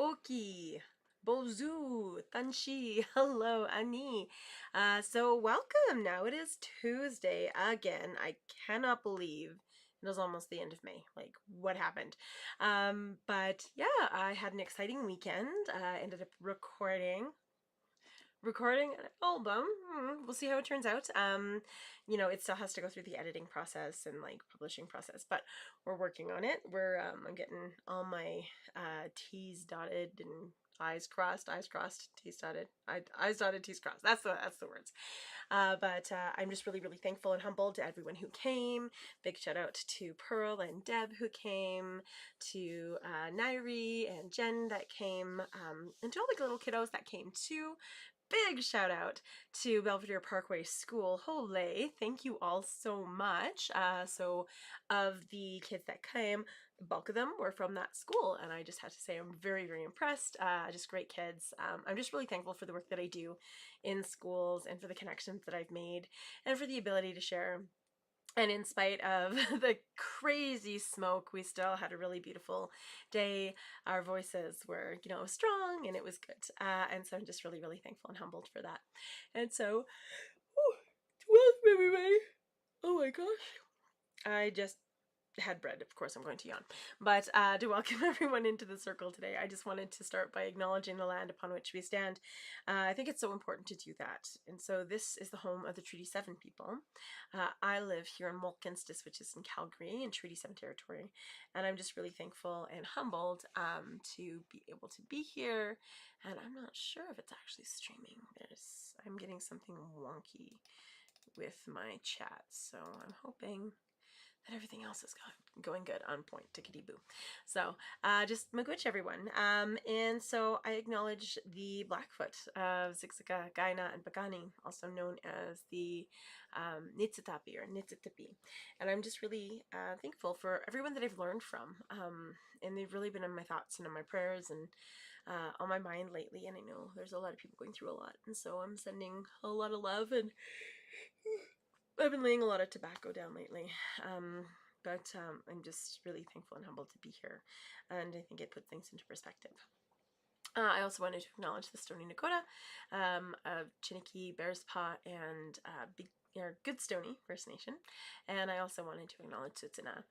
Oki, Bonjour, Tanshi, hello, Ani. So welcome. Now it is Tuesday again. I cannot believe it was almost the end of May. Like, what happened? But yeah, I had an exciting weekend. I ended up recording an album. We'll see how it turns out. It still has to go through the editing process and like publishing process, but we're working on it. I'm getting all my T's dotted and I's crossed, T's dotted, I's dotted, T's crossed. That's the words. But I'm just really thankful and humbled to everyone who came. Big shout out to Pearl and Deb who came, to Nairi and Jen that came, and to all the little kiddos that came too. Big shout out to Belvedere Parkway School. Holy, thank you all so much. So of the kids that came, the bulk of them were from that school, and I just had to say I'm very impressed. Just great kids. I'm just really thankful for the work that I do in schools and for the connections that I've made and for the ability to share. And in spite of the crazy smoke, we still had a really beautiful day. Our voices were, strong and it was good. And so I'm just really thankful and humbled for that. And so, welcome everybody. Oh my gosh. I just had bread. Of course, I'm going to yawn. But to welcome everyone into the circle today, I just wanted to start by acknowledging the land upon which we stand. I think it's so important to do that. And so this is the home of the Treaty 7 people. I live here in Mulkinstis, which is in Calgary, in Treaty 7 territory. And I'm just really thankful and humbled to be able to be here. And I'm not sure if it's actually streaming. I'm getting something wonky with my chat. So I'm hoping that everything else is going good, on point, tickety boo. So just magwitch everyone. And so I acknowledge the Blackfoot of Siksika, Gaina, and Pagani, also known as the Nitsitapi or Nitsitapi. And I'm just really thankful for everyone that I've learned from. And they've really been in my thoughts and in my prayers and on my mind lately. And I know there's a lot of people going through a lot. And so I'm sending a lot of love, and I've been laying a lot of tobacco down lately, but I'm just really thankful and humbled to be here, and I think it put things into perspective. I also wanted to acknowledge the Stoney Nakoda of Chiniki, Bearspaw, and Good Stoney First Nation, and I also wanted to acknowledge Tsutsuna.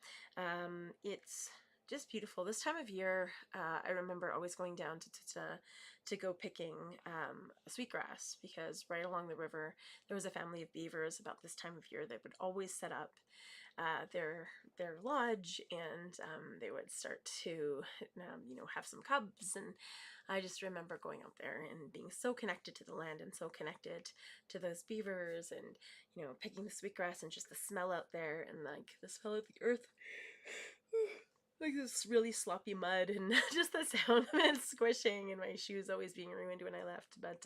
It's just beautiful. This time of year, I remember always going down to Tsutsuna to go picking sweetgrass, because right along the river there was a family of beavers about this time of year that would always set up their lodge, and they would start to have some cubs. And I just remember going out there and being so connected to the land and so connected to those beavers, and picking the sweetgrass and just the smell out there, and like the smell of the earth, like this really sloppy mud, and just the sound of it squishing and my shoes always being ruined when I left. But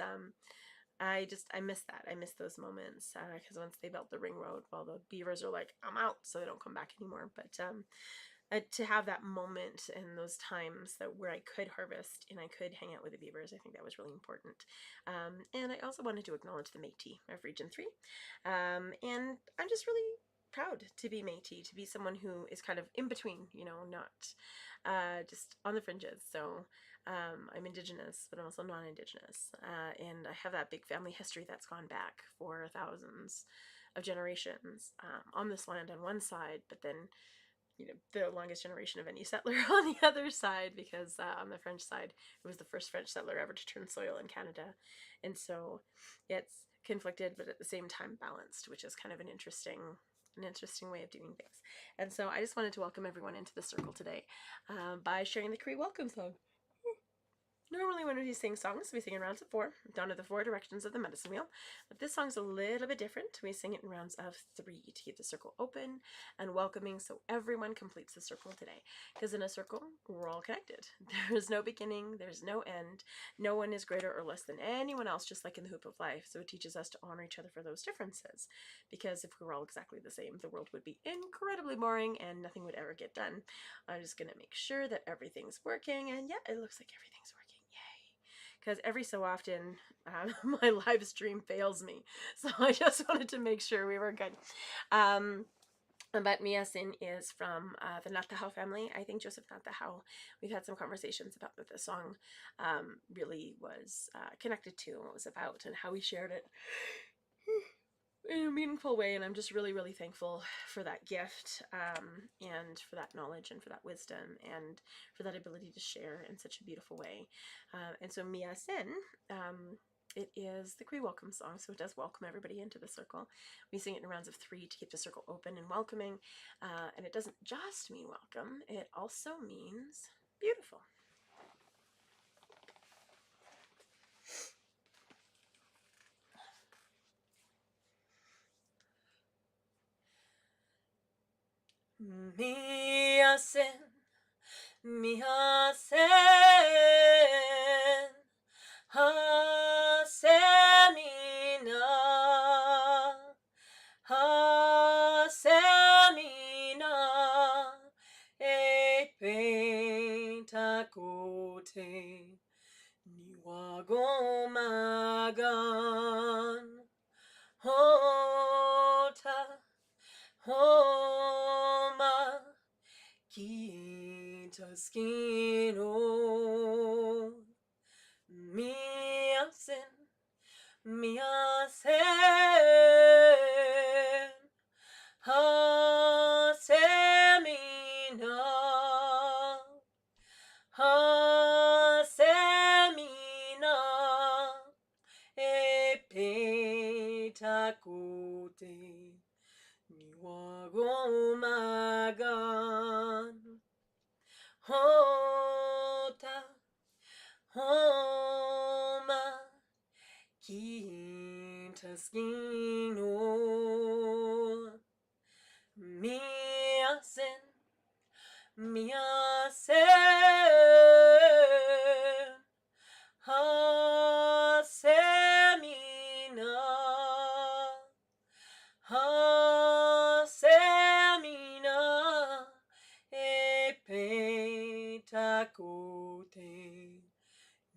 I miss that. I miss those moments, because once they built the ring road, well, the beavers are like, I'm out, so they don't come back anymore. But to have that moment and those times where I could harvest and I could hang out with the beavers, I think that was really important. And I also wanted to acknowledge the Métis of Region 3. And I'm just really proud to be Métis, to be someone who is kind of in between, not just on the fringes. So I'm Indigenous, but I'm also non-Indigenous. And I have that big family history that's gone back for thousands of generations on this land on one side, but then the longest generation of any settler on the other side, because on the French side, it was the first French settler ever to turn soil in Canada. And so it's conflicted, but at the same time balanced, which is kind of an interesting way of doing things. And so I just wanted to welcome everyone into the circle today by sharing the Cree welcome song. Normally when we sing songs, we sing in rounds of 4, down to the 4 directions of the medicine wheel. But this song's a little bit different. We sing it in rounds of 3 to keep the circle open and welcoming, so everyone completes the circle today. Because in a circle, we're all connected. There's no beginning, there's no end. No one is greater or less than anyone else, just like in the hoop of life. So it teaches us to honor each other for those differences. Because if we were all exactly the same, the world would be incredibly boring and nothing would ever get done. I'm just going to make sure that everything's working, and yeah, it looks like everything's working. Yay. Because every so often my live stream fails me, so I just wanted to make sure we were good. But Miasin is from the Natahau family. I think Joseph Natahau, we've had some conversations about what the song really was connected to and what it was about and how he shared it in a meaningful way. And I'm just really, really thankful for that gift and for that knowledge and for that wisdom and for that ability to share in such a beautiful way. And so Miasin, it is the Cree welcome song, so it does welcome everybody into the circle. We sing it in rounds of 3 to keep the circle open and welcoming, and it doesn't just mean welcome, it also means beautiful. Miasen, miasen, hasemina, hasemina, e pentakote, niwagomagan, hota, homa, Kitaskino, miasen, miasen, hasemina, hasemina, epetakote, niwagomagan. Hota, homa, kintaskino, miasen, miasen, hasemina, hasemina, epentakote,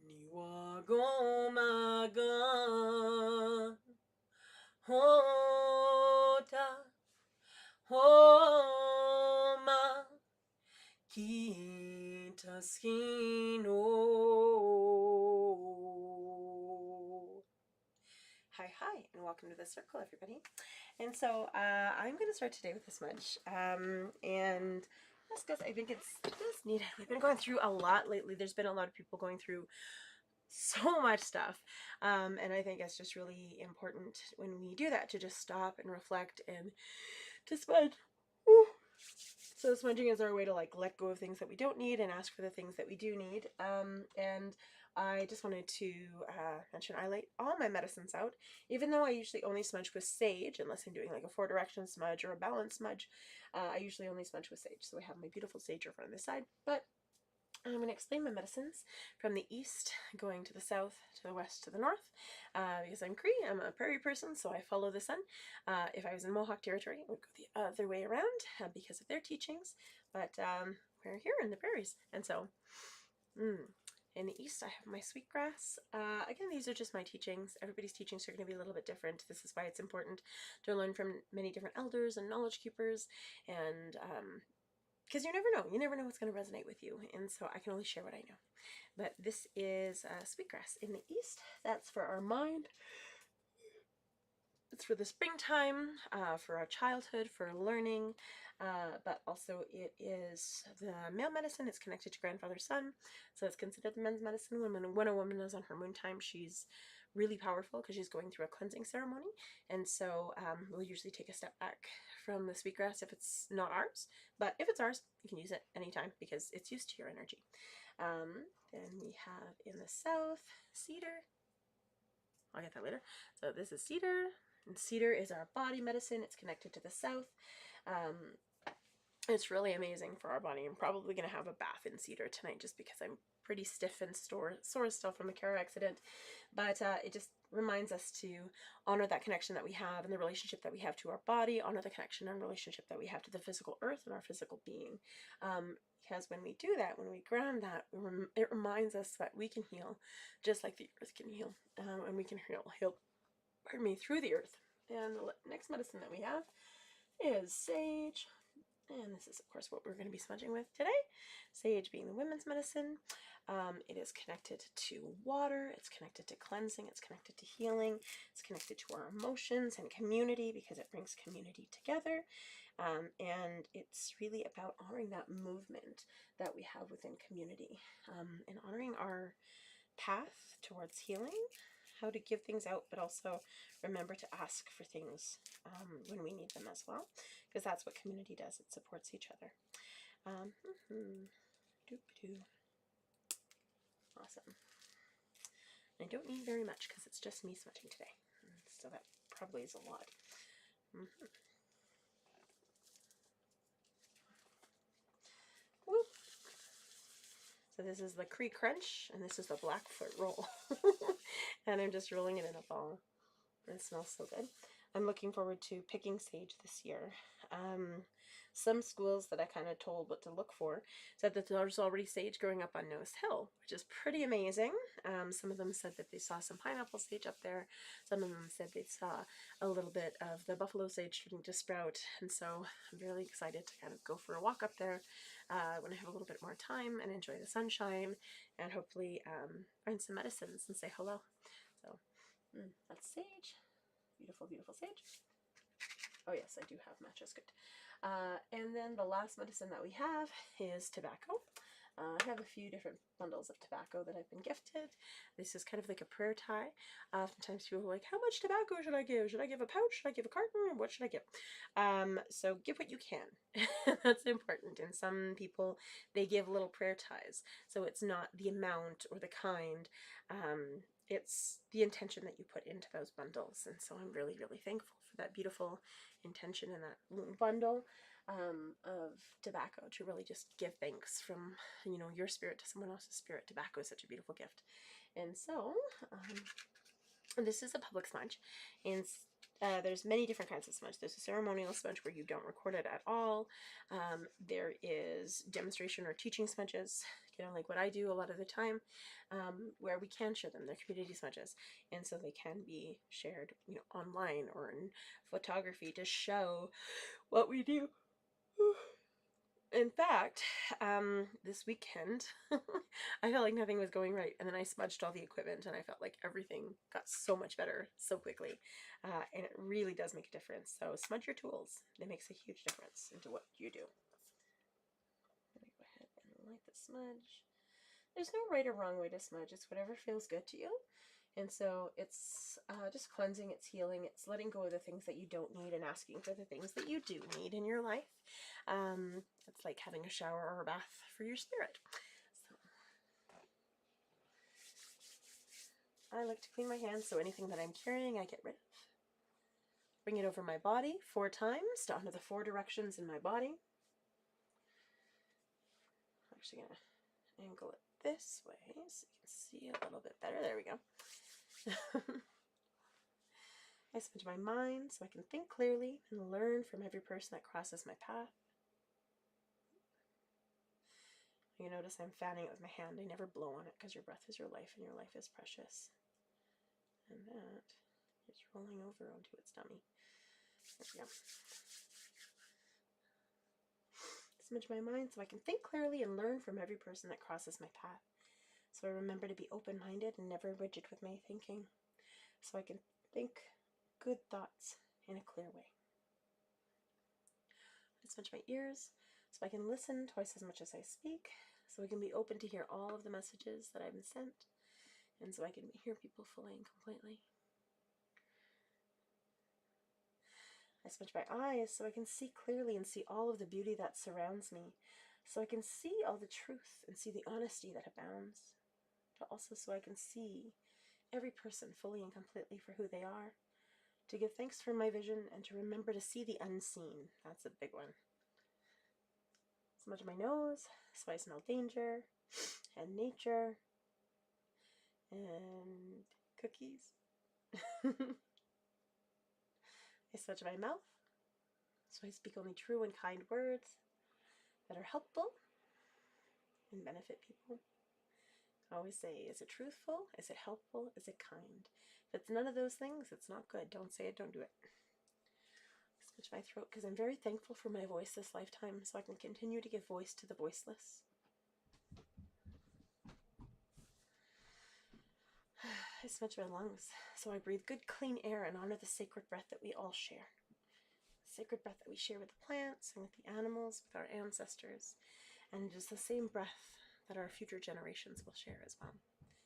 niwagomagan, hota, homa, kintaskino. Hi, and welcome to the circle, everybody. And so I'm going to start today with a smudge. And just because I think it's just needed. We've been going through a lot lately. There's been a lot of people going through so much stuff. And I think it's just really important when we do that to just stop and reflect and to smudge. Woo. So smudging is our way to like let go of things that we don't need and ask for the things that we do need. And I just wanted to mention I lay all my medicines out, even though I usually only smudge with sage, unless I'm doing like a 4-direction smudge or a balanced smudge. I usually only smudge with sage. So I have my beautiful sage over on this side, but I'm going to explain my medicines from the east, going to the south, to the west, to the north, because I'm Cree, I'm a prairie person, so I follow the sun. If I was in Mohawk territory, it would go the other way around because of their teachings, but we're here in the prairies, and so in the east I have my sweetgrass. Again, these are just my teachings. Everybody's teachings are going to be a little bit different. This is why it's important to learn from many different elders and knowledge keepers, and because you never know what's going to resonate with you, and so I can only share what I know. But this is sweetgrass in the east. That's for our mind. It's for the springtime, for our childhood, for learning, but also it is the male medicine. It's connected to grandfather son, so it's considered the men's medicine. When a woman is on her moon time, she's really powerful because she's going through a cleansing ceremony, and so we'll usually take a step back from the sweetgrass if it's not ours, but if it's ours, you can use it anytime because it's used to your energy. Then we have in the south cedar. I'll get that later. So this is cedar, and cedar is our body medicine. It's connected to the south. It's really amazing for our body. I'm probably going to have a bath in cedar tonight just because I'm pretty stiff and sore still from the car accident. But it just reminds us to honor that connection that we have and the relationship that we have to our body, honor the connection and relationship that we have to the physical earth and our physical being. Because when we do that, when we ground that, it reminds us that we can heal just like the earth can heal. And we can heal through the earth. And the next medicine that we have is sage. And this is, of course, what we're going to be smudging with today. Sage being the women's medicine. It is connected to water. It's connected to cleansing. It's connected to healing. It's connected to our emotions and community because it brings community together. And it's really about honoring that movement that we have within community and honoring our path towards healing, how to give things out, but also remember to ask for things when we need them as well, because that's what community does. It supports each other. Awesome. I don't need very much because it's just me smudging today, so that probably is a lot. Whoop. So this is the Cree Crunch, and this is the Blackfoot Roll. And I'm just rolling it in a ball. It smells so good. I'm looking forward to picking sage this year. Some schools that I kind of told what to look for said that there's already sage growing up on Nose Hill, which is pretty amazing. Some of them said that they saw some pineapple sage up there. Some of them said they saw a little bit of the buffalo sage starting to sprout. And so I'm really excited to kind of go for a walk up there when I have a little bit more time and enjoy the sunshine and hopefully find some medicines and say hello. So that's sage. Beautiful, beautiful sage. Oh yes, I do have matches, good. And then the last medicine that we have is tobacco. I have a few different bundles of tobacco that I've been gifted. This is kind of like a prayer tie. Sometimes people are like, how much tobacco should I give? Should I give a pouch? Should I give a carton? What should I give? So give what you can. That's important. And some people, they give little prayer ties. So it's not the amount or the kind. It's the intention that you put into those bundles. And so I'm really, really thankful for that beautiful intention in that bundle of tobacco, to really just give thanks from, you know, your spirit to someone else's spirit. Tobacco is such a beautiful gift. And so this is a public smudge, and there's many different kinds of smudge. There's a ceremonial smudge where you don't record it at all. There is demonstration or teaching smudges, you know, like what I do a lot of the time, where we can share them. They're community smudges, and so they can be shared, you know, online or in photography to show what we do. In fact, this weekend, I felt like nothing was going right, and then I smudged all the equipment, and I felt like everything got so much better so quickly, and it really does make a difference. So smudge your tools. It makes a huge difference into what you do. Let me go ahead and light the smudge. There's no right or wrong way to smudge. It's whatever feels good to you. And so it's just cleansing, it's healing, it's letting go of the things that you don't need and asking for the things that you do need in your life. It's like having a shower or a bath for your spirit. So I like to clean my hands, so anything that I'm carrying I get rid of. Bring it over my body 4 times to honor the 4 directions in my body. I'm actually going to angle it this way so you can see a little bit better. There we go. I smudge my mind so I can think clearly and learn from every person that crosses my path. You notice I'm fanning it with my hand. I never blow on it because your breath is your life and your life is precious. And that is rolling over onto its tummy. There we go. Smudge my mind so I can think clearly and learn from every person that crosses my path. So I remember to be open-minded and never rigid with my thinking. So I can think good thoughts in a clear way. I smudge my ears so I can listen twice as much as I speak. So I can be open to hear all of the messages that I've been sent. And so I can hear people fully and completely. I smudge my eyes so I can see clearly and see all of the beauty that surrounds me. So I can see all the truth and see the honesty that abounds. But also so I can see every person fully and completely for who they are. To give thanks for my vision and to remember to see the unseen. That's a big one. Smudge my nose so I smell danger and nature and cookies. I smudge my mouth so I speak only true and kind words that are helpful and benefit people. I always say, is it truthful? Is it helpful? Is it kind? If it's none of those things, it's not good. Don't say it, don't do it. smudge my throat because I'm very thankful for my voice this lifetime, so I can continue to give voice to the voiceless. I smudge my lungs so I breathe good, clean air and honor the sacred breath that we all share. The sacred breath that we share with the plants and with the animals, with our ancestors, and it is the same breath that our future generations will share as well.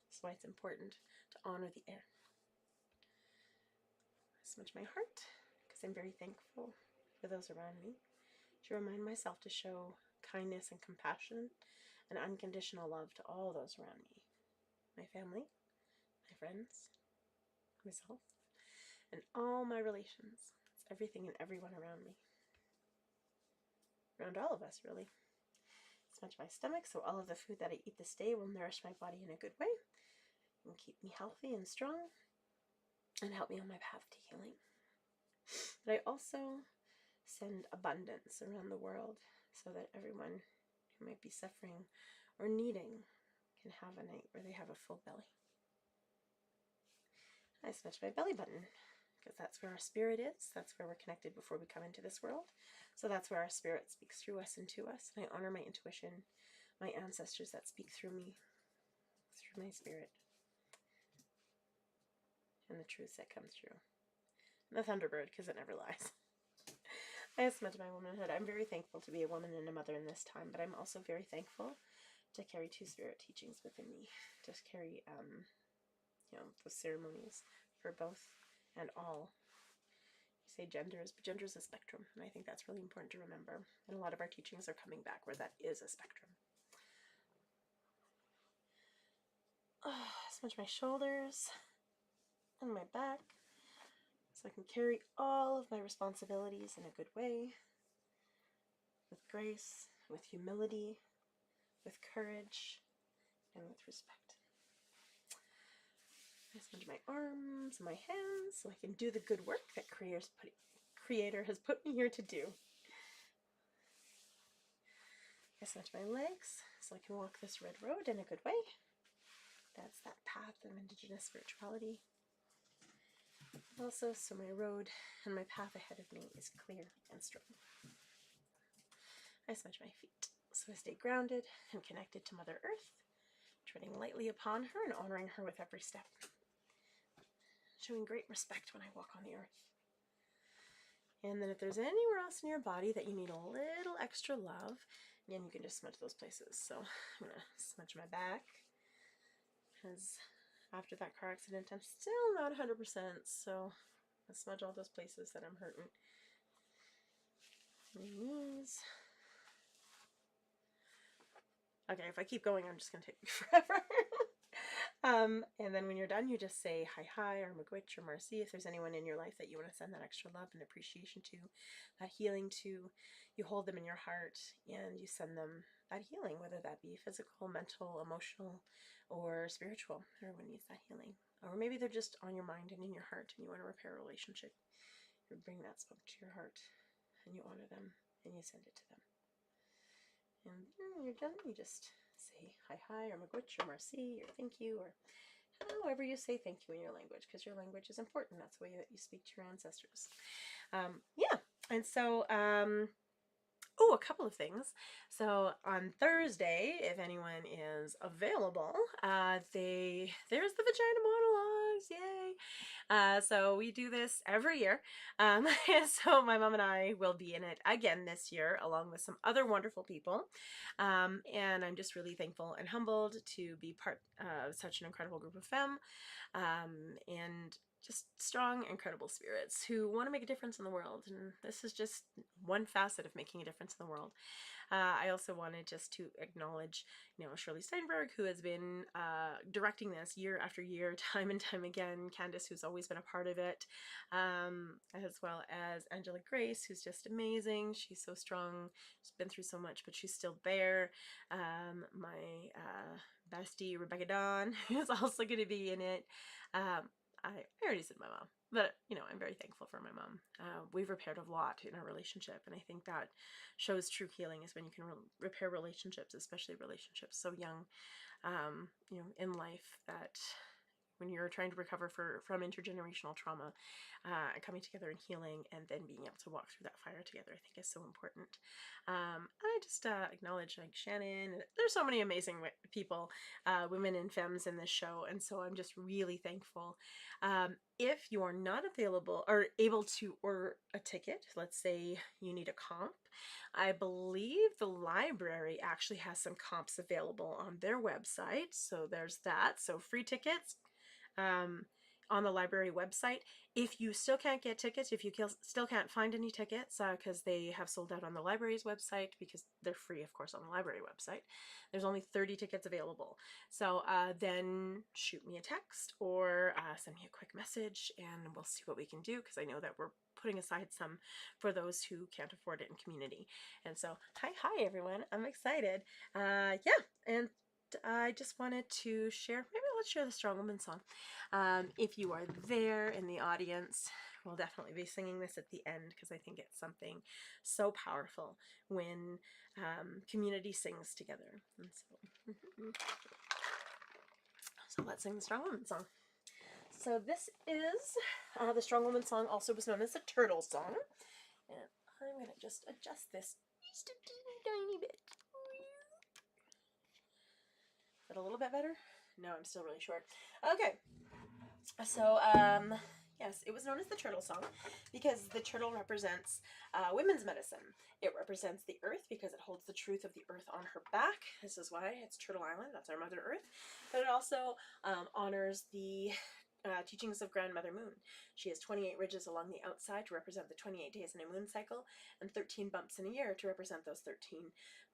That's why it's important to honor the air. I smudge my heart because I'm very thankful for those around me, to remind myself to show kindness and compassion and unconditional love to all those around me, my family, my friends, myself, and all my relations. It's everything and everyone around me. Around all of us, really. Smudge my stomach so all of the food that I eat this day will nourish my body in a good way and keep me healthy and strong and help me on my path to healing. But I also send abundance around the world so that everyone who might be suffering or needing can have a night where they have a full belly. I smudge my belly button because that's where our spirit is. That's where we're connected before we come into this world. So that's where our spirit speaks through us and to us. And I honor my intuition, my ancestors that speak through me, through my spirit, and the truths that come through. And the Thunderbird, because it never lies. I smudge my womanhood. I'm very thankful to be a woman and a mother in this time, but I'm also very thankful to carry two spirit teachings within me, to carry those ceremonies for both and all. You say genders, but gender is a spectrum, and I think that's really important to remember. And a lot of our teachings are coming back where that is a spectrum. Smudge my shoulders and my back so I can carry all of my responsibilities in a good way, with grace, with humility, with courage, and with respect. I smudge my arms and my hands so I can do the good work that Creator has put me here to do. I smudge my legs so I can walk this red road in a good way. That's that path of Indigenous spirituality. Also, so my road and my path ahead of me is clear and strong. I smudge my feet so I stay grounded and connected to Mother Earth, treading lightly upon her and honoring her with every step. Showing great respect when I walk on the earth. And then if there's anywhere else in your body that you need a little extra love, again, you can just smudge those places. So I'm going to smudge my back, because after that car accident, I'm still not 100%, so I smudge all those places that I'm hurting. My knees. Okay, if I keep going, I'm just going to take forever. And then when you're done, you just say hi or miigwech or merci if there's anyone in your life that you want to send that extra love and appreciation to, that healing to. You hold them in your heart and you send them that healing, whether that be physical, mental, emotional, or spiritual. Everyone needs that healing. Or maybe they're just on your mind and in your heart and you want to repair a relationship. You bring that smoke to your heart and you honor them and you send it to them. And when you're done, you just say hi or miigwech or merci or thank you or however you say thank you in your language, because your language is important. That's the way that you speak to your ancestors. And so a couple of things. So on Thursday, if anyone is available, there's the Vagina Monologues, yay! So we do this every year. So my mom and I will be in it again this year, along with some other wonderful people. And I'm just really thankful and humbled to be part of such an incredible group of femme, and just strong, incredible spirits who want to make a difference in the world. And this is just one facet of making a difference in the world. I also wanted just to acknowledge, Shirley Steinberg, who has been directing this year after year, time and time again. Candace, who's always been a part of it, as well as Angela Grace, who's just amazing. She's so strong. She's been through so much, but she's still there. My bestie, Rebecca Dawn, who's also going to be in it. I already said my mom, but I'm very thankful for my mom. We've repaired a lot in our relationship, and I think that shows true healing is when you can repair relationships, especially relationships so young, in life, that when you're trying to recover from intergenerational trauma, coming together and healing, and then being able to walk through that fire together, I think is so important. I just acknowledge like Shannon. There's so many amazing people, women and femmes in this show, and so I'm just really thankful. If you are not available or able to order a ticket, let's say you need a comp, I believe the library actually has some comps available on their website. So there's that. So free tickets um, on the library website. If you still can't get tickets, if you still can't find any tickets because they have sold out on the library's website, because they're free, of course, on the library website, there's only 30 tickets available. So then shoot me a text or send me a quick message and we'll see what we can do, because I know that we're putting aside some for those who can't afford it in community. And so hi everyone, I'm excited. Yeah, and I just wanted to share, maybe let's share the Strong Woman song. If you are there in the audience, we'll definitely be singing this at the end, because I think it's something so powerful when community sings together. And so let's sing the Strong Woman song. So this is the Strong Woman song, also was known as the Turtle song. And I'm going to just adjust this just a tiny bit. Is that a little bit better? No, I'm still really short. Okay. So, yes, it was known as the turtle song because the turtle represents women's medicine. It represents the earth because it holds the truth of the earth on her back. This is why it's Turtle Island. That's our Mother Earth. But it also honors the teachings of Grandmother Moon. She has 28 ridges along the outside to represent the 28 days in a moon cycle, and 13 bumps in a year to represent those 13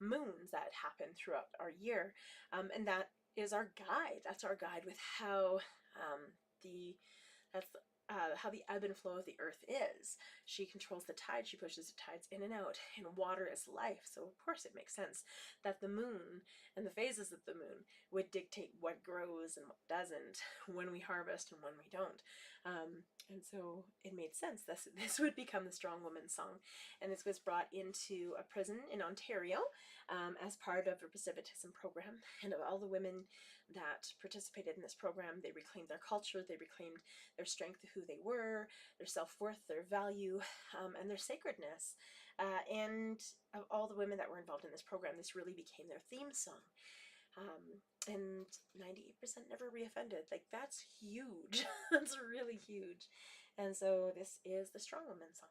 moons that happen throughout our year. And that is our guide. That's our guide with how how the ebb and flow of the earth is. She controls the tide. She pushes the tides in and out, and water is life. So of course it makes sense that the moon and the phases of the moon would dictate what grows and what doesn't, when we harvest and when we don't. And so it made sense. This would become the Strong Woman song. And this was brought into a prison in Ontario as part of a recidivism program. And of all the women that participated in this program, they reclaimed their culture, they reclaimed their strength of who they were, their self-worth, their value, and their sacredness. And of all the women that were involved in this program, this really became their theme song. And 98% never reoffended. Like, that's huge. That's really huge. And so this is the Strong Woman song.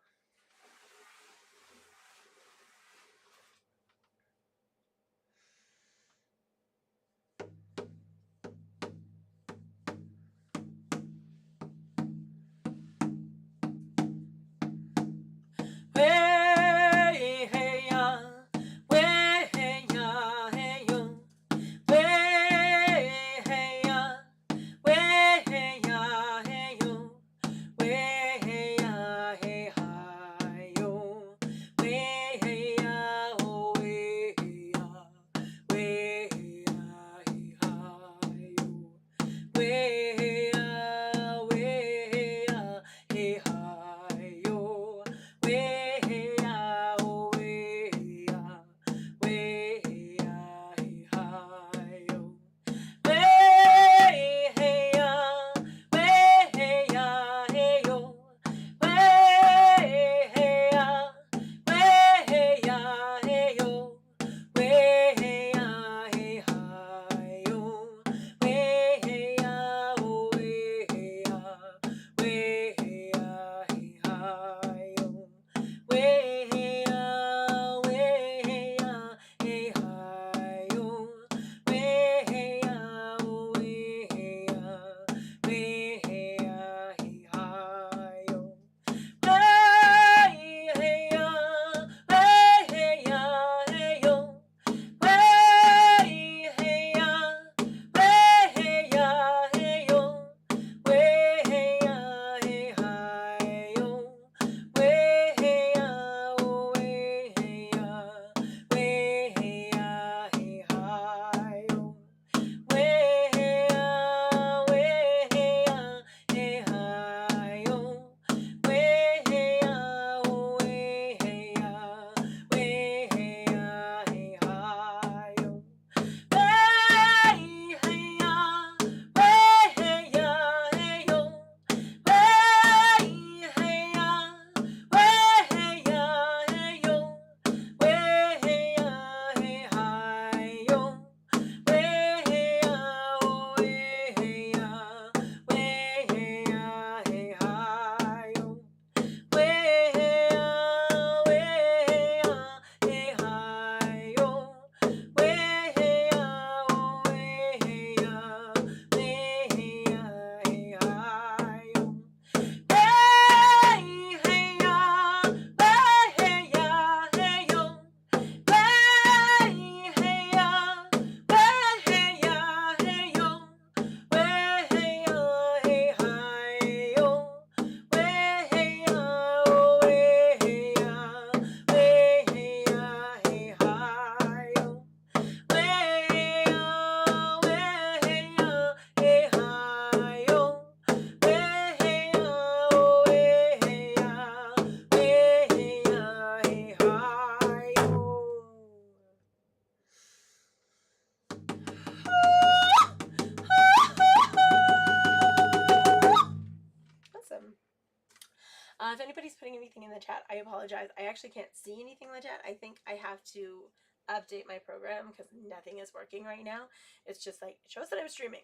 anything in the chat, I apologize. I actually can't see anything in the chat. I think I have to update my program because nothing is working right now. It's just like, it shows that I'm streaming.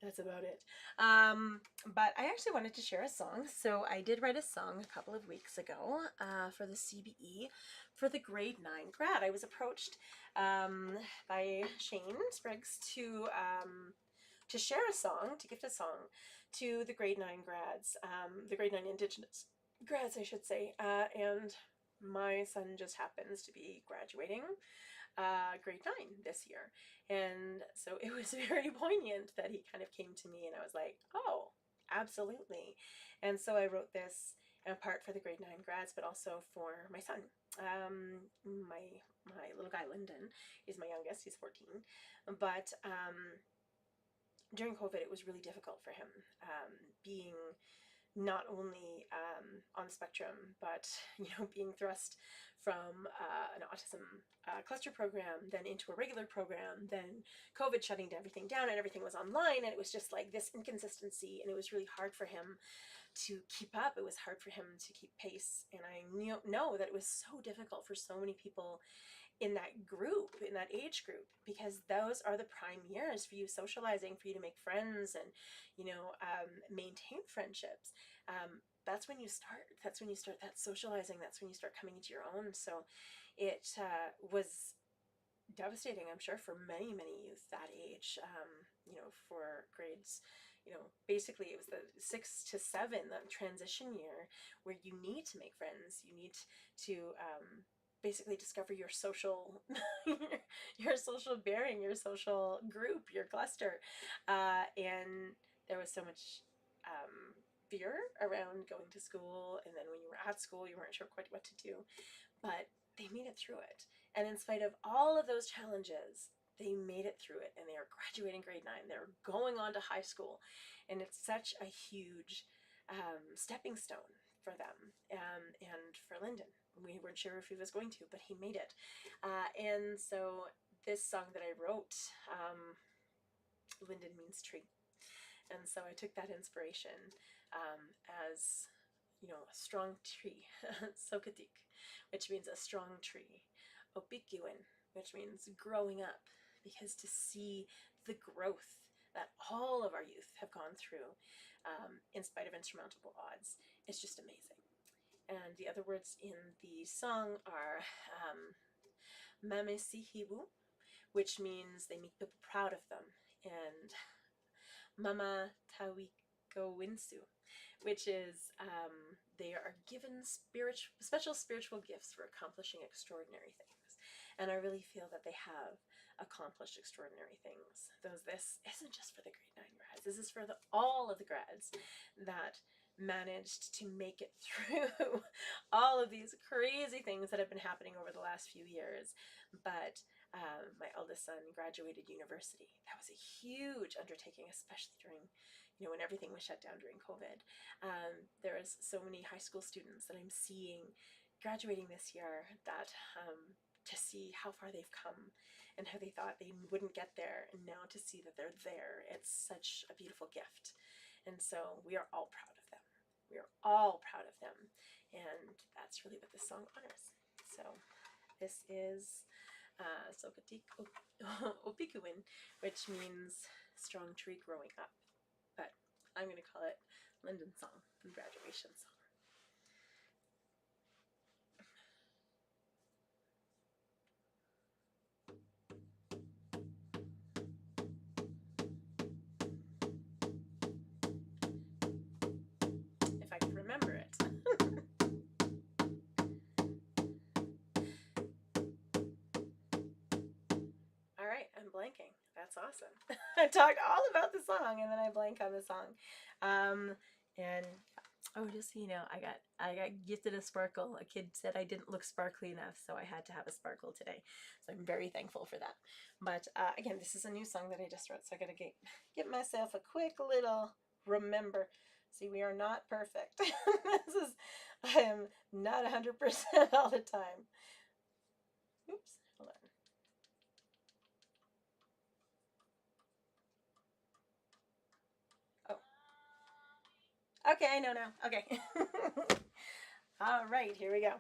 That's about it. But I actually wanted to share a song. So I did write a song a couple of weeks ago for the CBE for the grade 9 grad. I was approached by Shane Spriggs to share a song, to gift a song to the grade 9 grads, the grade 9 Indigenous grads, I should say. And my son just happens to be graduating grade 9 this year. And so it was very poignant that he kind of came to me and I was like, oh, absolutely. And so I wrote this in part for the grade 9 grads, but also for my son. My little guy, Lyndon, is my youngest. He's 14. But during COVID, it was really difficult for him, being not only on the spectrum, but being thrust from an autism cluster program, then into a regular program, then COVID shutting everything down, and everything was online, and it was just like this inconsistency, and it was really hard for him to keep up. It was hard for him to keep pace, and I know that it was so difficult for so many people in that group, in that age group, because those are the prime years for you socializing, for you to make friends and maintain friendships. That's when you start that socializing. That's when you start coming into your own. So it was devastating, I'm sure, for many youth that age. For grades, basically it was the 6 to 7, that transition year where you need to make friends. You need to basically discover your social your social bearing, your social group, your cluster, and there was so much fear around going to school, and then when you were at school you weren't sure quite what to do, but they made it through it. And in spite of all of those challenges, they made it through it, and they are graduating grade 9. They're going on to high school, and it's such a huge stepping stone for them, and for Lyndon. We weren't sure if he was going to, but he made it. And so this song that I wrote, Lyndon means tree. And so I took that inspiration as a strong tree, Sokatik, which means a strong tree, Opikuin, which means growing up, because to see the growth that all of our youth have gone through, in spite of insurmountable odds, is just amazing. And the other words in the song are MST, which means they make people proud of them, and Mama Tawiko Winsu, which is they are given special spiritual gifts for accomplishing extraordinary things. And I really feel that they have accomplished extraordinary things. This isn't just for the grade 9 grads. This is for all of the grads that managed to make it through all of these crazy things that have been happening over the last few years. But my eldest son graduated university. That was a huge undertaking, especially during, when everything was shut down during COVID. There is so many high school students that I'm seeing graduating this year that to see how far they've come and how they thought they wouldn't get there, and now to see that they're there, it's such a beautiful gift. And so we are all proud of them. We are all proud of them. And that's really what this song honors. So this is Sokatik Opikuin, which means strong tree growing up. But I'm going to call it Lyndon's song, the graduation song. If I can remember it. All right, I'm blanking. That's awesome. I talked all about the song and then I blank on the song. And oh, just so you know, I got gifted a sparkle. A kid said I didn't look sparkly enough, so I had to have a sparkle today. So I'm very thankful for that. But again, this is a new song that I just wrote, so I gotta get myself a quick little remember. See, we are not perfect. I am not 100% all the time. Oops, hold on. Oh. Okay, I know now. Okay. All right, here we go.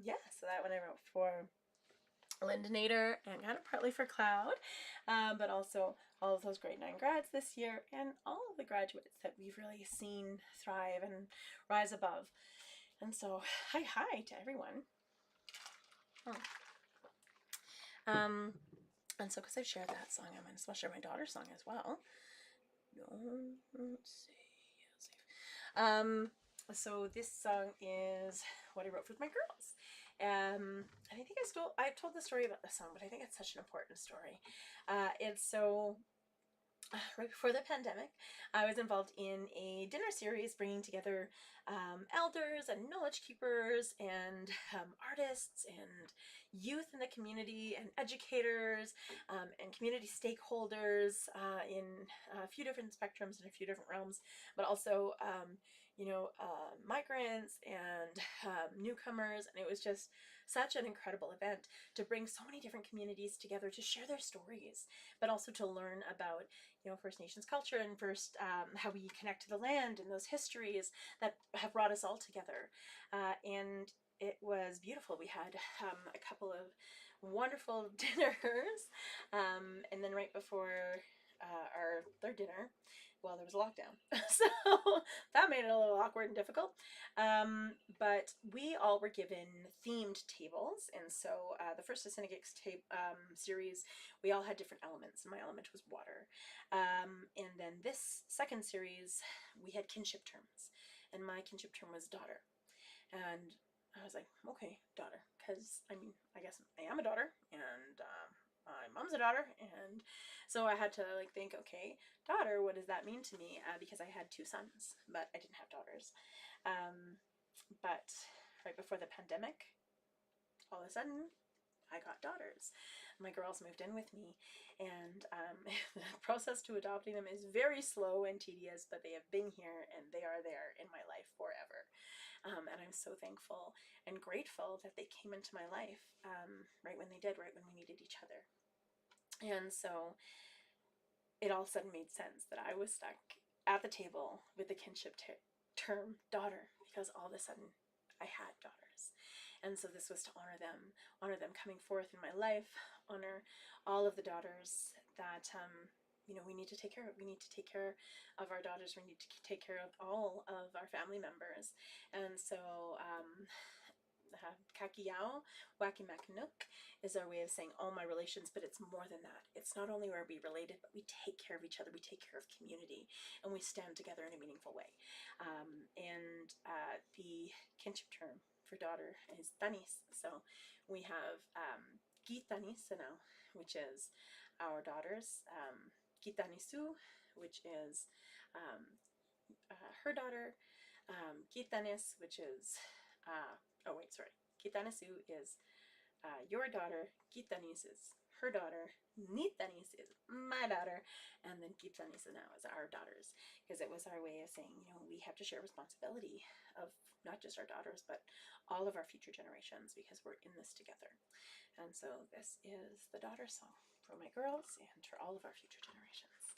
Yeah, so that one I wrote for Lindinator and kind of partly for Cloud, but also all of those grade 9 grads this year and all of the graduates that we've really seen thrive and rise above. And so, hi to everyone. And so because I've shared that song, I might as well share my daughter's song as well. Let's see. So this song is what I wrote with my girls. And I think I've told the story about this song, but I think it's such an important story. It's so right before the pandemic, I was involved in a dinner series bringing together elders and knowledge keepers and artists and youth in the community and educators and community stakeholders in a few different spectrums and a few different realms, but also migrants and newcomers. And it was just such an incredible event to bring so many different communities together to share their stories, but also to learn about First Nations culture and first how we connect to the land and those histories that have brought us all together. And it was beautiful. We had a couple of wonderful dinners, and then right before our third dinner, well, there was a lockdown, so that made it a little awkward and difficult. But we all were given themed tables, and so the first Assinigics series, we all had different elements, and my element was water. And then this second series, we had kinship terms, and my kinship term was daughter. And I was like, okay, daughter, because I guess I am a daughter, and my mom's a daughter, and so I had to think, okay, daughter, what does that mean to me? Because I had two sons, but I didn't have daughters. But right before the pandemic, all of a sudden, I got daughters. My girls moved in with me, and the process to adopting them is very slow and tedious, but they have been here and they are there in my life forever. And I'm so thankful and grateful that they came into my life right when they did, right when we needed each other. And so it all of a sudden made sense that I was stuck at the table with the kinship term daughter, because all of a sudden I had daughters. And so this was to honor them coming forth in my life, honor all of the daughters that we need to take care of. We need to take care of our daughters. We need to take care of all of our family members. And so Kakiyao, Wakimakanuk is our way of saying all my relations, but it's more than that. It's not only are we related, but we take care of each other, we take care of community, and we stand together in a meaningful way. The kinship term for daughter is tanis. So we have Gitanis now, which is our daughters, Gitanisu, which is her daughter, Gitanis, which is Kitanisu is your daughter, Gitanis is her daughter, Nitanis is my daughter, and then Gitanis now is our daughters, because it was our way of saying, we have to share responsibility of not just our daughters, but all of our future generations, because we're in this together. And so this is the daughter song for my girls and for all of our future generations.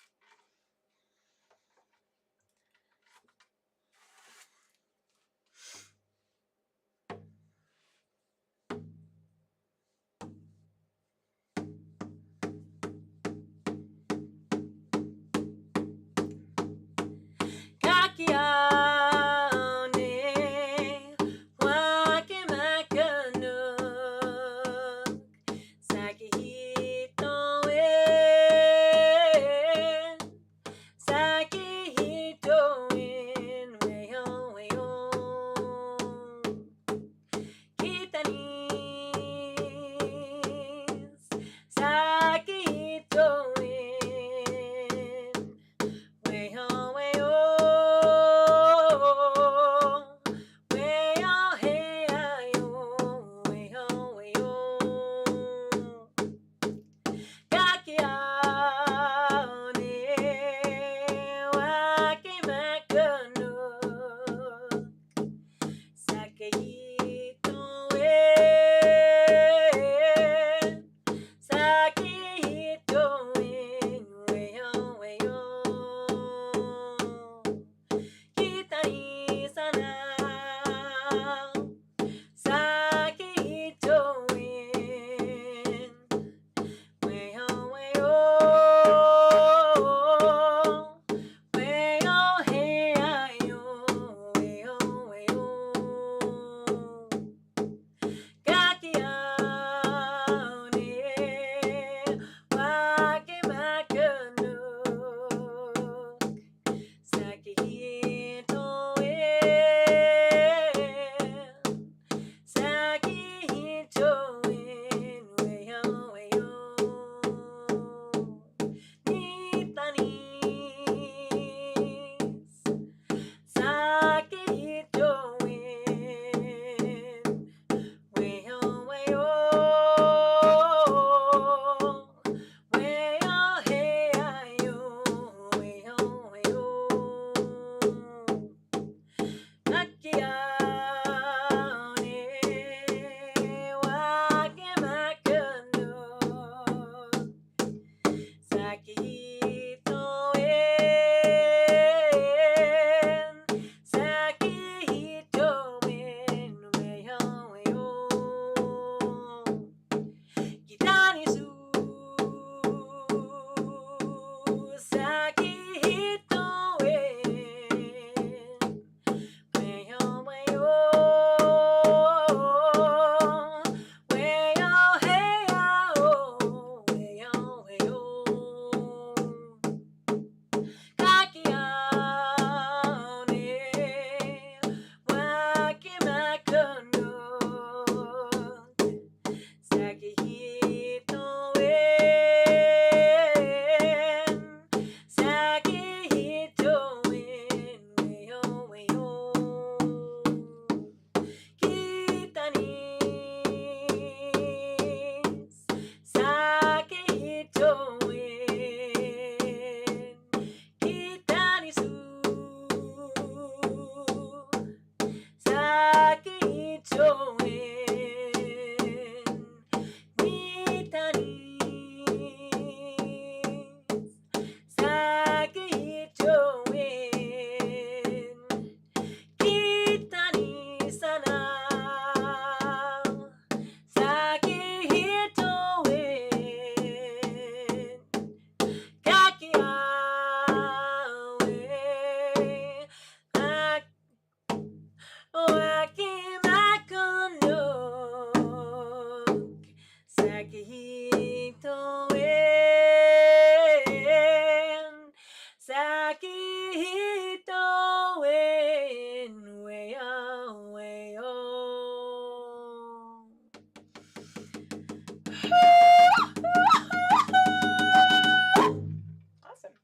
Awesome.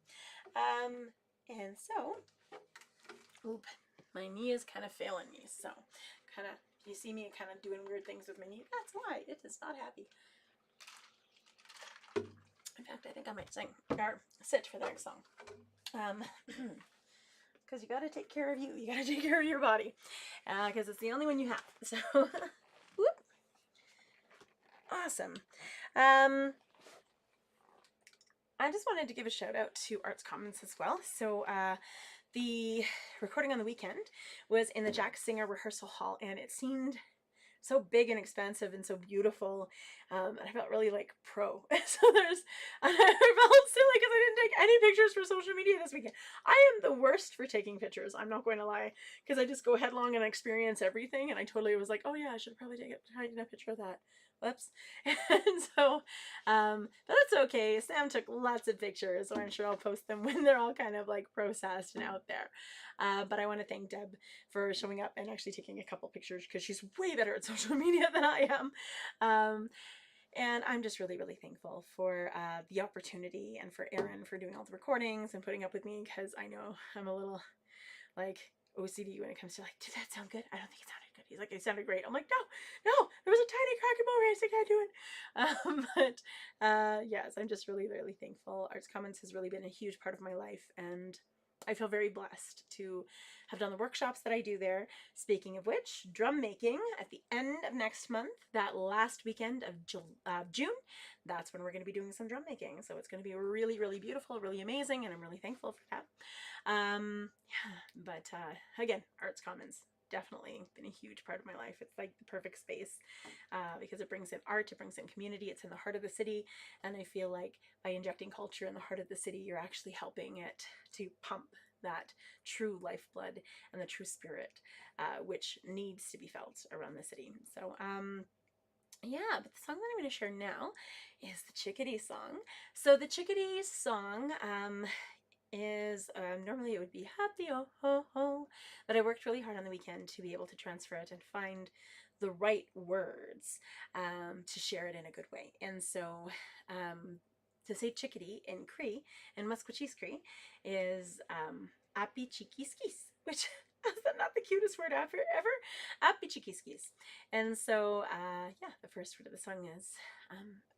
And so, oop, my knee is kind of failing me. So, kind of, you see me kind of doing weird things with my knee. That's why it is not happy. In fact, I think I might sing or sit for the next song. Because you got to take care of you. You got to take care of your body. Because it's the only one you have. So, whoop. Awesome. I just wanted to give a shout out to Arts Commons as well. So, the recording on the weekend was in the Jack Singer Rehearsal Hall, and it seemed so big and expansive and so beautiful, and I felt really like pro. So I felt silly because I didn't take any pictures for social media this weekend. I am the worst for taking pictures, I'm not going to lie, because I just go headlong and experience everything, and I totally was like, oh yeah, I should probably take a picture of that. Whoops. And so, but that's okay. Sam took lots of pictures, so I'm sure I'll post them when they're all kind of like processed and out there. But I want to thank Deb for showing up and actually taking a couple pictures, because she's way better at social media than I am. And I'm just really, really thankful for the opportunity, and for Erin for doing all the recordings and putting up with me, because I know I'm a little like OCD when it comes to like, did that sound good? I don't think it sounded good. He's like, it sounded great. I'm like, no, there was a tiny crack in my voice. I can't do it. Yes, I'm just really, really thankful. Arts Commons has really been a huge part of my life, and I feel very blessed to have done the workshops that I do there. Speaking of which, drum making at the end of next month, that last weekend of June, that's when we're going to be doing some drum making. So it's going to be really, really beautiful, really amazing, and I'm really thankful for that. Yeah, but again, Arts Commons definitely been a huge part of my life. It's like the perfect space because it brings in art, it brings in community, it's in the heart of the city, and I feel like by injecting culture in the heart of the city, you're actually helping it to pump that true lifeblood and the true spirit, which needs to be felt around the city. So, yeah, but the song that I'm going to share now is the Chickadee song. So the Chickadee song is normally it would be happy oh ho ho, but I worked really hard on the weekend to be able to transfer it and find the right words to share it in a good way. And so to say chickadee in Cree, in Musqueam Cree, is appy cheeky skis, which is not the cutest word ever, appy cheeky skis. And so yeah, the first word of the song is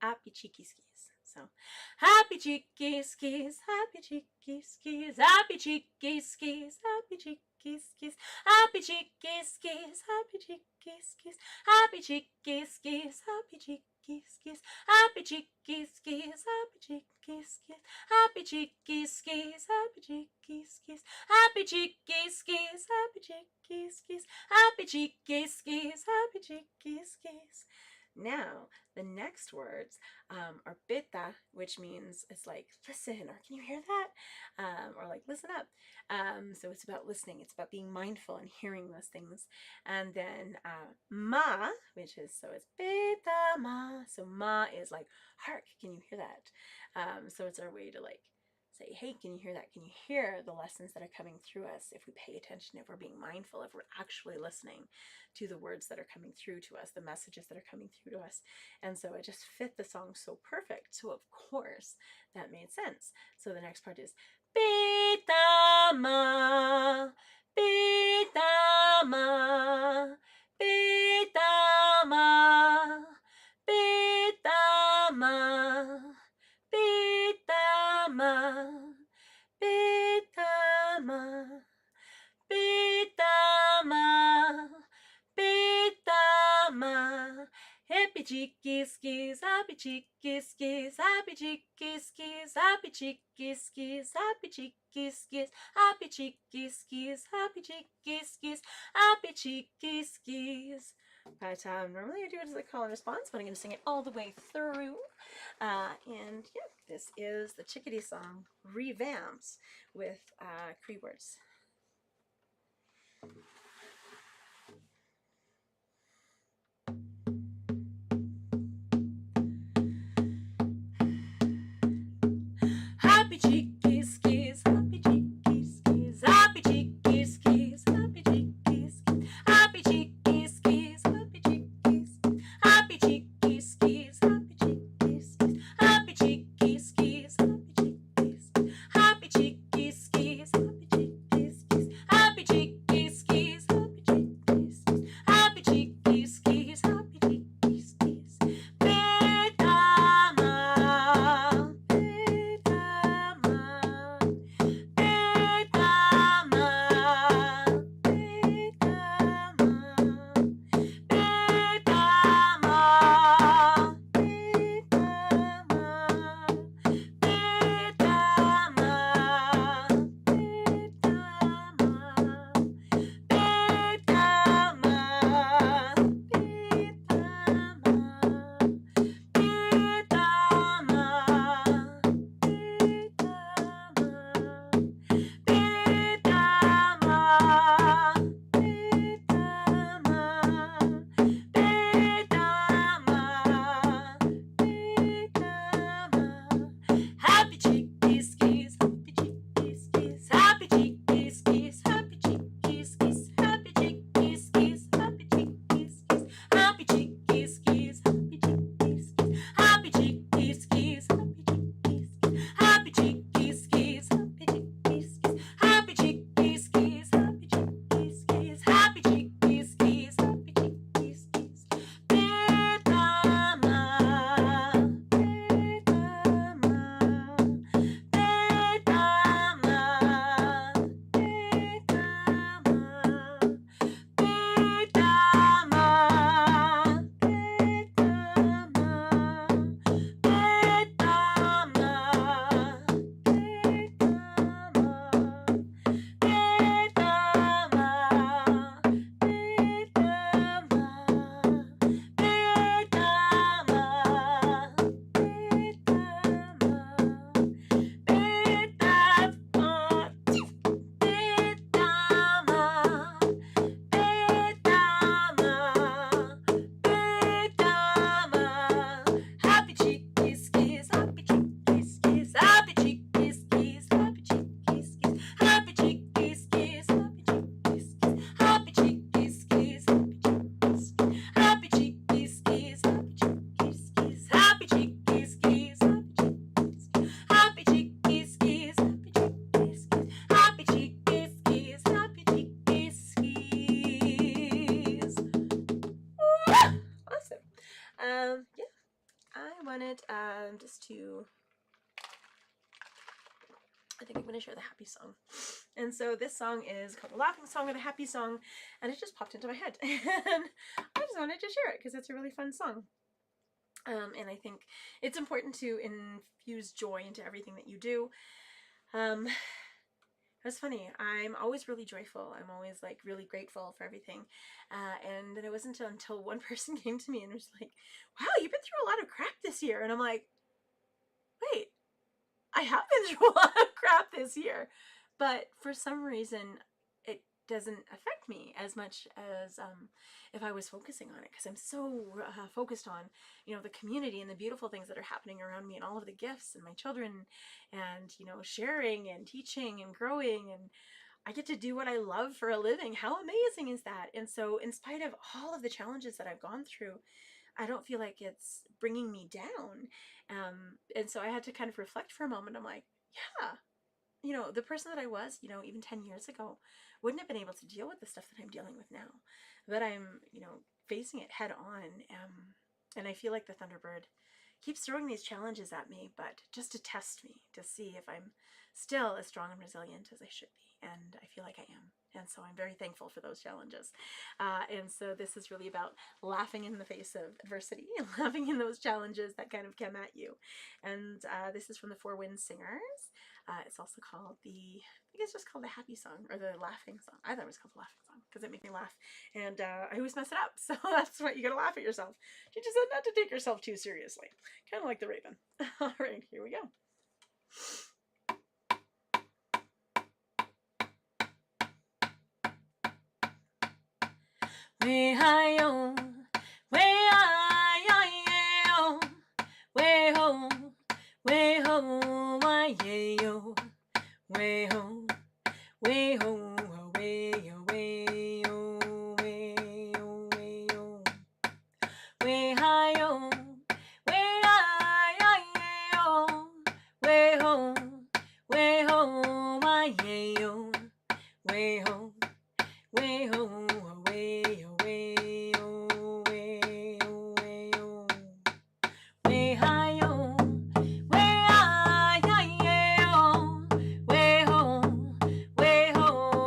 appy cheeky skis. So, happy cheeky skis, happy cheeky skis, happy cheeky skis, happy cheeky skis, happy cheeky skis, happy cheeky skis, happy cheeky skis, happy cheeky skis, happy cheeky skis, happy cheeky cheeky skis, happy cheeky skis, happy cheeky skis, happy cheeky skis, happy cheeky skis, happy cheeky skis, happy cheeky skis. Now, the next words are beta, which means it's like listen, or can you hear that? Or like listen up. So it's about listening. It's about being mindful and hearing those things. And then ma, which is, so it's beta ma. So ma is like hark, can you hear that? So it's our way to like say, hey, can you hear that? Can you hear the lessons that are coming through us if we pay attention, if we're being mindful, if we're actually listening to the words that are coming through to us, the messages that are coming through to us. And so it just fit the song so perfect. So of course that made sense. So the next part is beta ma, beta ma, beta ma, beta ma, beta ma, beta ma, beta ma, beta ma. Happy cheeky skis, happy cheeky skis, happy cheeky skis, happy cheeky skis, happy cheeky skis, happy cheeky skis, happy cheeky skis, happy cheeky skis. But normally I do it as a call and response, but I'm going to sing it all the way through. And yeah, this is the Chickadee song revamped with Cree words. Happy cheeky skis, happy cheeky skis, happy cheeky skis, happy cheeky skis, happy cheeky skis, happy cheeky skis, happy cheeky skis, happy cheeky skis, happy cheeky skis, happy cheeky skis, happy cheeky skis, happy cheeky skis, happy cheeky skis, happy cheeky skis, happy cheeky skis, beta ma, beta ma, beta ma, beta ma, beta ma, beta ma, beta ma, beta ma, happy cheeky skis, happy cheeky skis, happy cheeky skis, happy cheeky skis, happy cheeky skis, happy cheeky skis, happy cheeky skis, happy cheeky skis, happy cheeky skis, happy cheeky skis, happy cheeky skis, happy cheeky skis, happy cheeky skis, happy cheeky skis, happy cheeky skis, beta ma, beta ma, beta ma, beta ma, beta ma, beta ma, beta ma, happy cheeky skis, happy cheeky skis, happy cheeky skis, happy cheeky skis, happy cheeky skis, happy cheeky skis, happy cheeky skis, happy cheeky skis, happy cheeky skis, happy cheeky skis, happy cheeky skis. Awesome. Yeah, I wanted just to, I think I'm going to share the happy song. And so this song is called The Laughing Song or The Happy Song, and it just popped into my head. And I just wanted to share it because it's a really fun song. And I think it's important to infuse joy into everything that you do. Um, That's funny. I'm always really joyful. I'm always like really grateful for everything. And then it wasn't until one person came to me and was like, "Wow, you've been through a lot of crap this year." And I'm like, "Wait, I have been through a lot of crap this year." But for some reason, it doesn't affect me as much as if I was focusing on it, because I'm so focused on, the community and the beautiful things that are happening around me and all of the gifts and my children and, sharing and teaching and growing, and I get to do what I love for a living. How amazing is that? And so, in spite of all of the challenges that I've gone through, I don't feel like it's bringing me down. And so I had to kind of reflect for a moment. I'm like, yeah, the person that I was, even 10 years ago, wouldn't have been able to deal with the stuff that I'm dealing with now. But I'm, facing it head on. And I feel like the Thunderbird keeps throwing these challenges at me, but just to test me, to see if I'm still as strong and resilient as I should be. And I feel like I am. And so I'm very thankful for those challenges. And so this is really about laughing in the face of adversity and laughing in those challenges that kind of come at you. And this is from the Four Winds Singers. It's also called I think it's just called the Happy Song, or the Laughing Song. I thought it was called the Laughing Song because it made me laugh. And I always mess it up. So that's what you gotta laugh at yourself. You just have not to take yourself too seriously. Kind of like the Raven. All right, here we go. We hi yo, we hi yo, we ho, we ho, why yo, we ho, we ho, we yo, we yo, we yo, we yo, we hi yo, we hi yo, we ho, why yo, we ho. Way ho, way ho, way ho, way ho, way ho, way hi yo, way hi yo, way ho,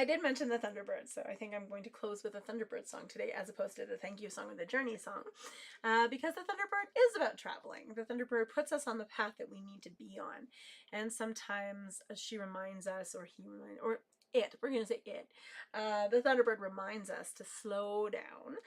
did mention the Thunderbird, so I think I'm going to close with a Thunderbird song today as opposed to the thank you song or the journey song, because the Thunderbird is about traveling. The Thunderbird puts us on the path that we need to be on, and sometimes she reminds us, or he reminds, or it, we're going to say it, the Thunderbird reminds us to slow down.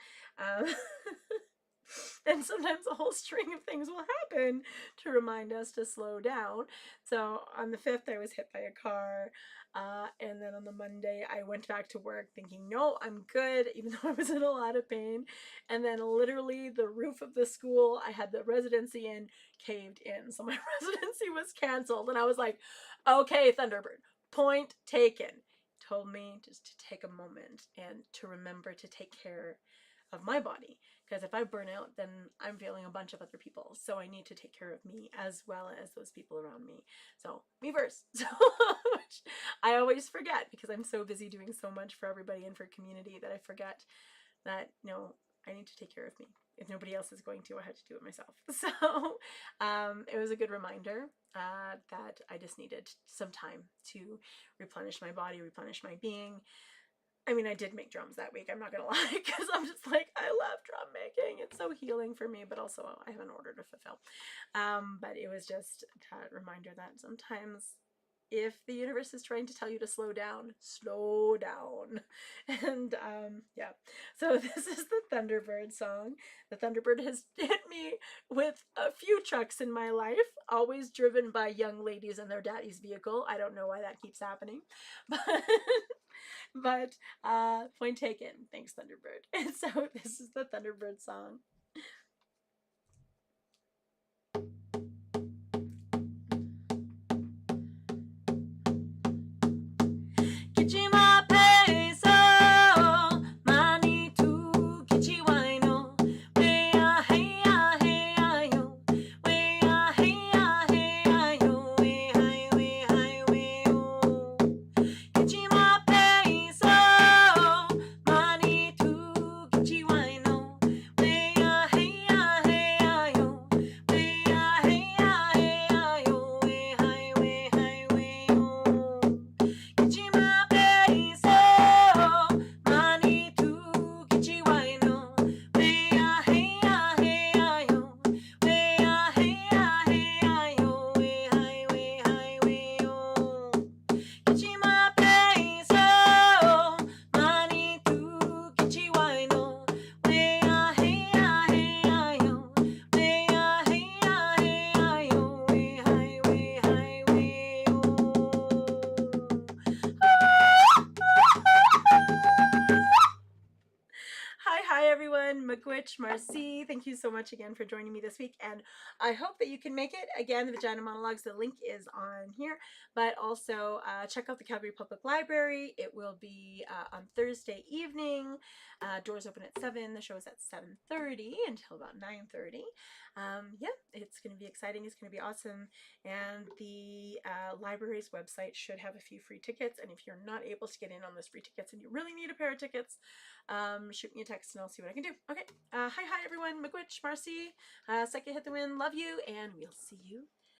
And sometimes a whole string of things will happen to remind us to slow down. So on the 5th, I was hit by a car. And then on the Monday, I went back to work thinking, no, I'm good, even though I was in a lot of pain. And then literally the roof of the school I had the residency in caved in. So my residency was canceled. And I was like, okay, Thunderbird, point taken. Told me just to take a moment and to remember to take care of my body, because if I burn out, then I'm failing a bunch of other people, so I need to take care of me as well as those people around me. So me first. So which I always forget because I'm so busy doing so much for everybody and for community that I forget that, I need to take care of me. If nobody else is going to, I had to do it myself. So it was a good reminder that I just needed some time to replenish my body, replenish my being. I mean, I did make drums that week, I'm not gonna lie, because I'm just like, I love drum making. It's so healing for me, but also I have an order to fulfill. But it was just that reminder that sometimes if the universe is trying to tell you to slow down, slow down. And yeah, so this is the Thunderbird song. The Thunderbird has hit me with a few trucks in my life, always driven by young ladies in their daddy's vehicle. I don't know why that keeps happening, but point taken. Thanks, Thunderbird. And so this is the Thunderbird song. Kichima peso, mani tu kichiwai no, wea heya heya yo, wea heya heya yo, we hai we yo. Kichima peso, mani tu kichiwai no, wea heya heya yo, wea heya heya yo, we hai we yo. Kichima peso, mani tu kichiwai no, wea heya heya yo, wea heya heya yo, we hai we yo. Kichima peso, mani tu kichiwai no, wea heya heya yo, wea heya heya yo, we hai we yo. Hi everyone, Miigwech, Marcy, thank you so much again for joining me this week, and I hope that you can make it. Again, the Vagina Monologues, the link is on here, but also check out the Calgary Public Library. It will be on Thursday evening. Doors open at 7, the show is at 7:30 until about 9:30. Yeah, it's going to be exciting, it's going to be awesome, and the library's website should have a few free tickets, and if you're not able to get in on those free tickets and you really need a pair of tickets, shoot me a text and I'll see what I can do. Okay, hi everyone, Miigwech, Marcy, Second Hit the Wind, love you, and we'll see you